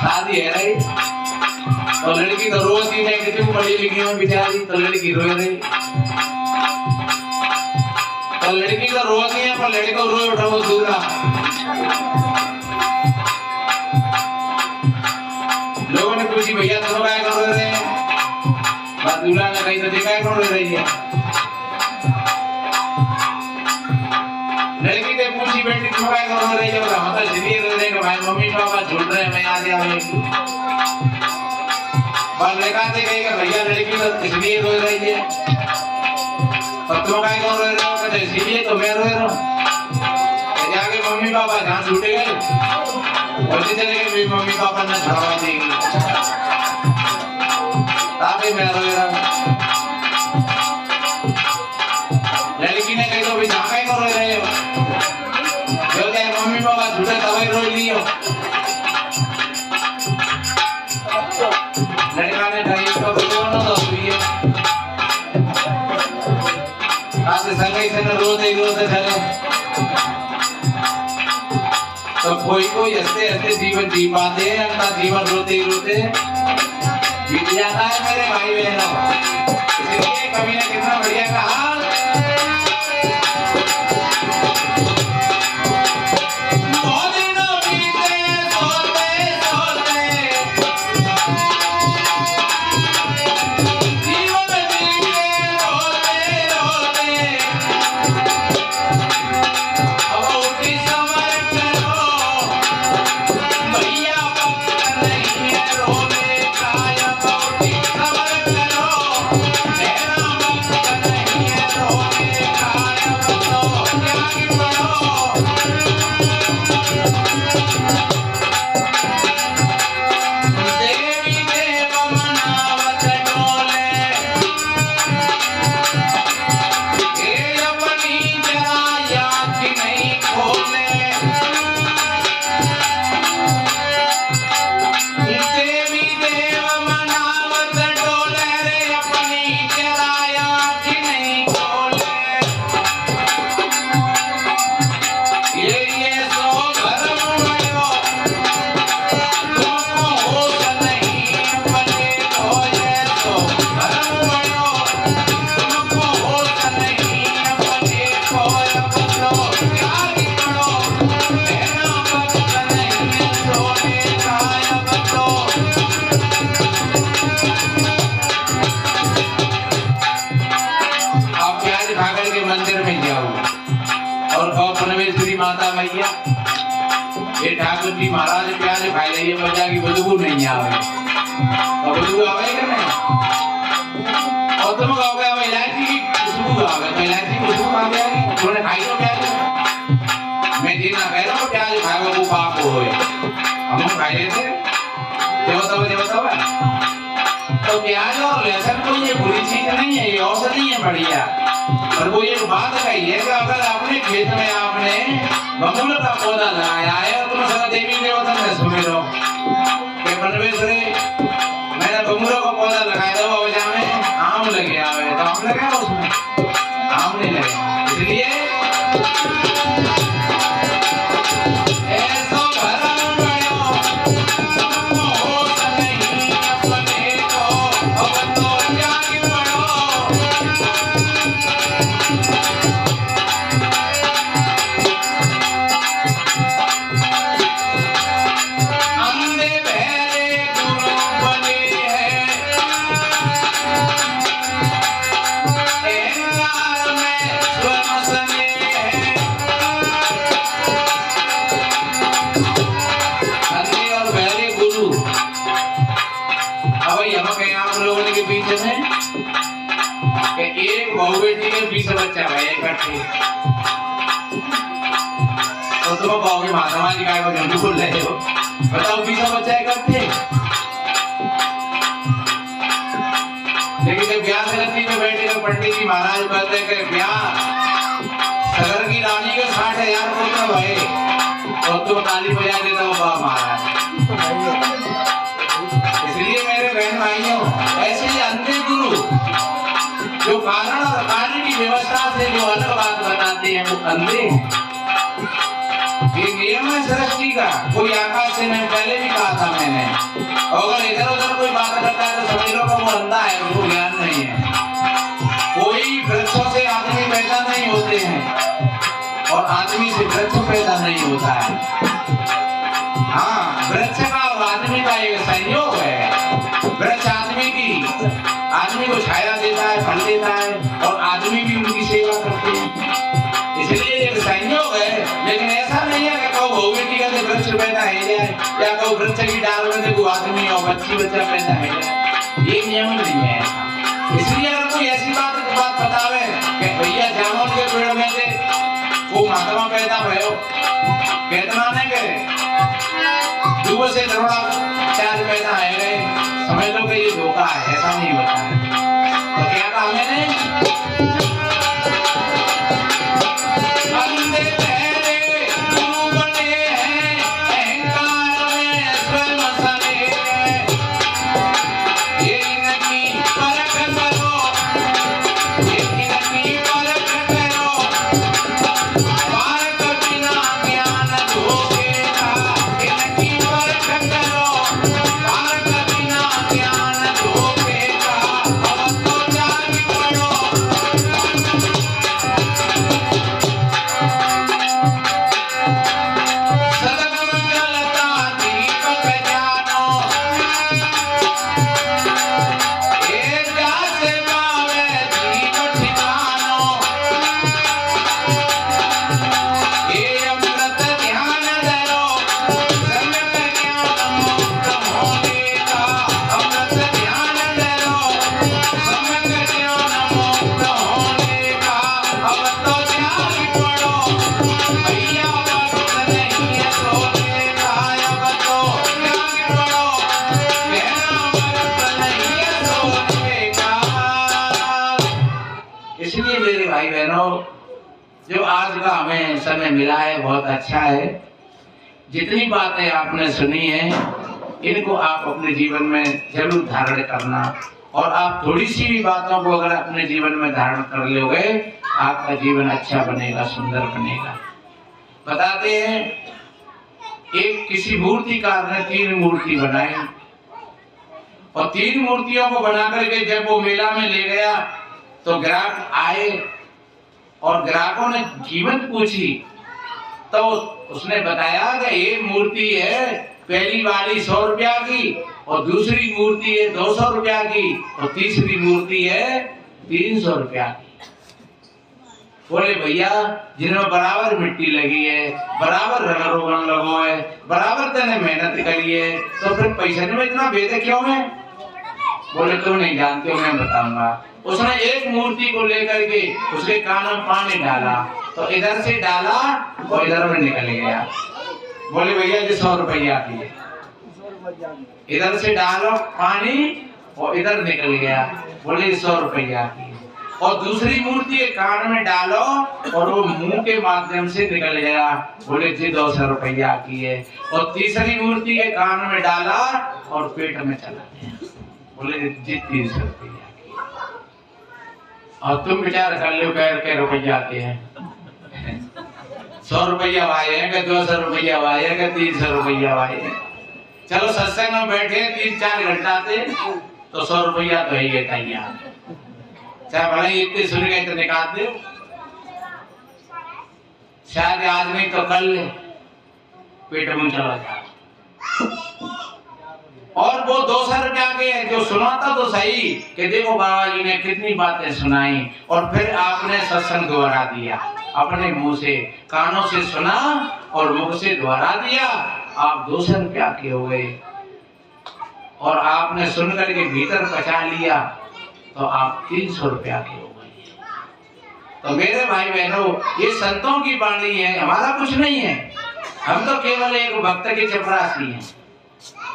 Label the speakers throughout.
Speaker 1: शादी है रही तो लड़की तो रोती है कि तुम पढ़ी लिखी हो बेचारी, तो लड़की रो रही। तो लड़की तो रोती है पर लड़के को रोए उठा वो दूल्हा। लोगों ने पूछी भैया तुम क्या कर रहे हैं? बात दूल्हा ने कही तो देखा कौन रो रही है। लड़की ने पूछी बेटी तुम क्या कर रही है? बोला मतलब इसलिए रो रहे हैं भाई मम्मी पापा झूठ रहे हैं मैं आज आ गई। पर लड़का से कहेगा भैया लड़की तो इसलिए रो रही है। और तुम क्या कर रहे हो? कहते इसलिए तो मैं रो रहा हूँ। जाके मम्मी पापा जहाँ छूटे गए वैसे चले गए मम्मी पापा ने छुड़वा देगी ताकि मैं रो रहा हूँ। लड़की ने कही तो भाई जहाँ क्या कर रहे हो? जो चाहे मम्मी पापा झूठे दवाई रो लियो। लड़का ने कही तो बोलो तो सुइए आते संगे से न रोते चले। तो कोई हंसते हंसते जीवन जी पाते हैं, अपना जीवन रोते बीत जाता है मेरे भाई बहनों। इसलिए कवि ने कितना बढ़िया कहा माता मैया ये ठाकुर जी महाराज प्यारे खाई रही है बजा की बदबू नहीं आवे तो बदबू आवे क्या नहीं और तुम कहोगे अब इलायची की खुशबू आवे तो इलायची की खुशबू आ जाएगी। उन्होंने खाई तो प्याज मैं जीना कह रहा हूँ प्याज खाएगा वो पाप हो हम खाई रहे थे देवता तो प्याज और लहसुन कोई ये बुरी चीज नहीं है, ये औषधि है बढ़िया। पर वो ये बात कही है कि अगर अपने खेत में आपने बबूल का पौधा लगाया है और तुम सदा देवी देवता ने सुने रहो कि परमेश्वरी मैंने बबूल का पौधा लगाया था वो वजह में आम लगे आवे तो आम लगे उसमें आम नहीं लगे। इसलिए एक बहू बेटी के 20 बच्चा है इकट्ठे तो तो तुम कहोगे महात्मा जी काय को झंडू बोल रहे हो। बताओ बीसा बच्चा है करते। लेकिन जब ब्याह गलती में बैठे तो पंडित जी महाराज कहते हैं कि ब्याह सगर की रानी के 60,000 पुत्र भये और तुम ताली बजा देता हो बाप महाराज। इसलिए मेरे बहन भाइयों, ऐसे ही अंधे गुरु जो कारण और कार्य की व्यवस्था से जो अलग बात बताते हैं वो अंधे। ये नियम है सृष्टि का, कोई आकाश से नहीं, पहले भी कहा था मैंने। अगर इधर उधर कोई बात करता है तो समझ लो कि वो अंधा है, उसको ज्ञान नहीं है। कोई वृक्षों से आदमी पैदा नहीं होते हैं और आदमी से वृक्ष पैदा नहीं होता है। हाँ, वृक्ष का और आदमी का एक संयोग है। वृक्ष आदमी को छाया देता है, फल देता है और आदमी भी उनकी सेवा करते हैं। इसलिए एक संयोग है। लेकिन ऐसा नहीं है कि कहो बेटी का वृक्ष पैदा है जाए या कहो वृक्ष की डाल में देखो आदमी और बच्ची बच्चा पैदा है जाए, ये नियम नहीं है। इसलिए अगर कोई ऐसी बात बतावे कि भैया जामुन के पेड़ में से वो महात्मा पैदा भयो, कितना नहीं करे दूर से दरोड़ा चार पैदा है गए, समझ लो कि ये धोखा है, ऐसा नहीं होता है। तो क्या कहा मैंने? जो आज का हमें समय मिला है बहुत अच्छा है। जितनी बातें आपने सुनी है इनको आप अपने जीवन में जरूर धारण करना, और आप थोड़ी सी भी बातों को अगर अपने जीवन में धारण कर लोगे आपका जीवन अच्छा बनेगा, सुंदर बनेगा। बताते हैं एक किसी मूर्तिकार ने 3 मूर्ति बनाई और 3 मूर्तियों को बना करके जब वो मेला में ले गया तो ग्राहक आए और ग्राहकों ने कीमत पूछी तो उसने बताया कि ये मूर्ति है पहली वाली 100 रुपया की और दूसरी मूर्ति है 200 रुपया की और तीसरी मूर्ति है 300 रुपया की। बोले भैया जिनमें बराबर मिट्टी लगी है, बराबर रंग रोगन लगो है, बराबर तेने मेहनत करी है, तो फिर पैसे में इतना भेद क्यों है? बोले तुम नहीं जानते हो, मैं बताऊंगा। उसने एक मूर्ति को लेकर के उसके कान में पानी डाला तो इधर से डाला और इधर में निकल गया। बोले भैया ये 100 रुपया की है, इधर से डालो पानी और इधर निकल गया। बोले 100 रुपया की है। और दूसरी मूर्ति के कान में डालो और वो मुंह के माध्यम से निकल गया। बोले जी 200 रुपया की है। और तीसरी मूर्ति के कान में डाला और पेट में चला गया। बोले जी 300 रुपया। और तुम विचार कर लो के रुपया आते हैं 100 रुपया आए हैं कि 200 रुपया आए हैं कि 300 रुपया आए हैं। चलो सत्संग में बैठे 3-4 घंटा थे तो 100 रुपया तो ही है तैयार, चाहे भले ही इतने सुन गए तो निकाल दे, शायद आज नहीं तो कल पेट में चला जाए। और वो 200 रुपया के जो सुनाता तो सही कि देखो बाबा जी ने कितनी बातें सुनाई और फिर आपने सत्संग दोहरा दिया, अपने मुंह से कानों से सुना और मुंह से दोहरा दिया। आप 200 रुपया के हो गए और आपने सुन करके भीतर पचा लिया तो आप 300 रुपया के हो गए। तो मेरे भाई बहनों ये संतों की वाणी है, हमारा कुछ नहीं है। हम तो केवल एक भक्त की चपरासी हैं।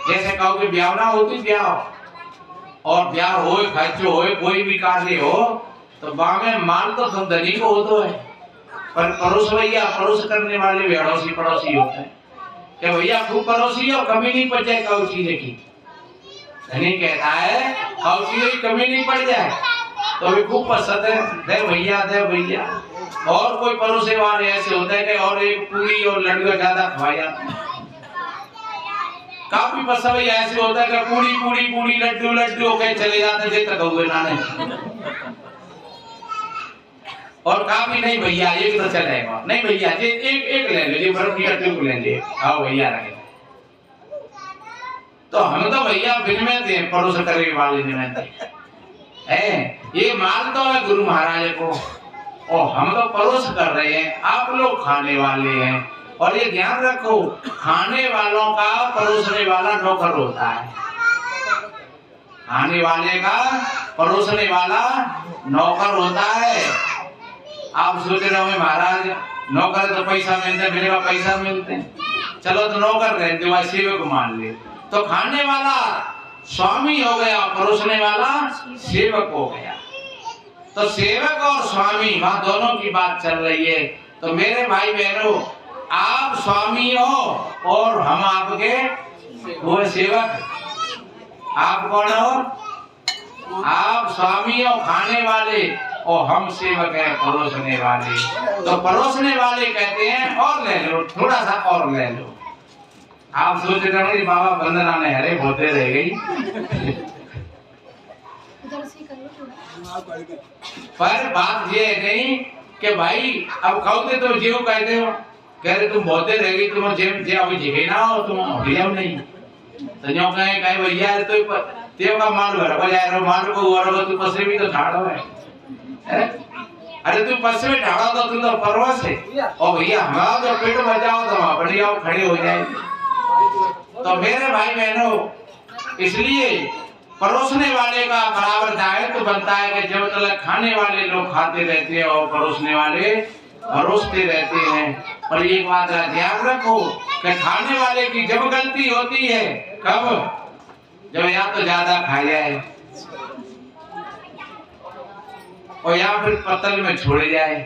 Speaker 1: जैसे कहो कि ब्याह ना होती ब्याह और ब्याह हो खर्चो हो कोई भी कार्य हो तो बामे माल तो तुम धनी को हो तो है, पर पड़ोस भैया पड़ोस करने वाले भी अड़ोसी पड़ोसी होते हैं। क्या भैया खूब पड़ोसी और कमी नहीं पड़ जाए कौ चीज की। धनी कहता है कौ चीज की कमी नहीं पड़ जाए तो भी खूब पसंद है, दे भैया। और कोई पड़ोसी वाले ऐसे होते हैं कि और एक पूरी और लड्डू ज्यादा खवाया। काफी पसंद ऐसे होता है कि पूरी लड्डू के चले जाते थे तक हुए नाने। और काफी नहीं भैया एक तो चलेगा, नहीं भैया जी एक ले लीजिए बर्फ की लड्डू ले लीजिए, आओ भैया रखे। तो हम तो भैया बिन में थे पड़ोस करने वाले में थे ये माल तो है गुरु महाराज को और हम तो परोस कर रहे हैं, आप लोग खाने वाले हैं। और ये ध्यान रखो खाने वालों का परोसने वाला नौकर होता है। खाने वाले का परोसने वाला नौकर होता है। आप सोच रहे हो महाराज नौकर तो पैसा मिलते मेरे का पैसा मिलते चलो तो नौकर रहते वह सेवक मान ले तो खाने वाला स्वामी हो गया, परोसने वाला सेवक हो गया। तो सेवक और स्वामी वहां दोनों की बात चल रही है। तो मेरे भाई बहनों आप स्वामी हो और हम आपके वो सेवक। आप कौन हो? आप स्वामी हो खाने वाले और हम सेवक हैं परोसने वाले। तो परोसने वाले कहते हैं और ले लो थोड़ा सा और ले लो। आप सोच रहे हो बाबा वंदना ने हरे होते रह गई पर बात ये है नहीं कि भाई अब कहते तो जीव कहते हो कह रहे तुम बहुते रह गई तुम जे अभी जिगे ना हो तुम हटियाओ नहीं तो जो कहे भैया तो तेव का माल भर को जाए माल को और तू पसे भी तो ठाड़ो है। अरे तू पसे में ठाड़ा तो तू तो परवश है और भैया हमारा तो पेट बचाओ तो वहां बढ़िया खड़े हो जाए। तो मेरे भाई बहनों इसलिए परोसने वाले का बराबर दायित्व तो बनता है कि जब तक खाने वाले लोग खाते रहते हैं और परोसने वाले परोसते रहते हैं। और एक बात ध्यान रखो कि खाने वाले की जब गलती होती है कब जब या तो ज्यादा खा जाए और या फिर पत्तल में छोड़ जाए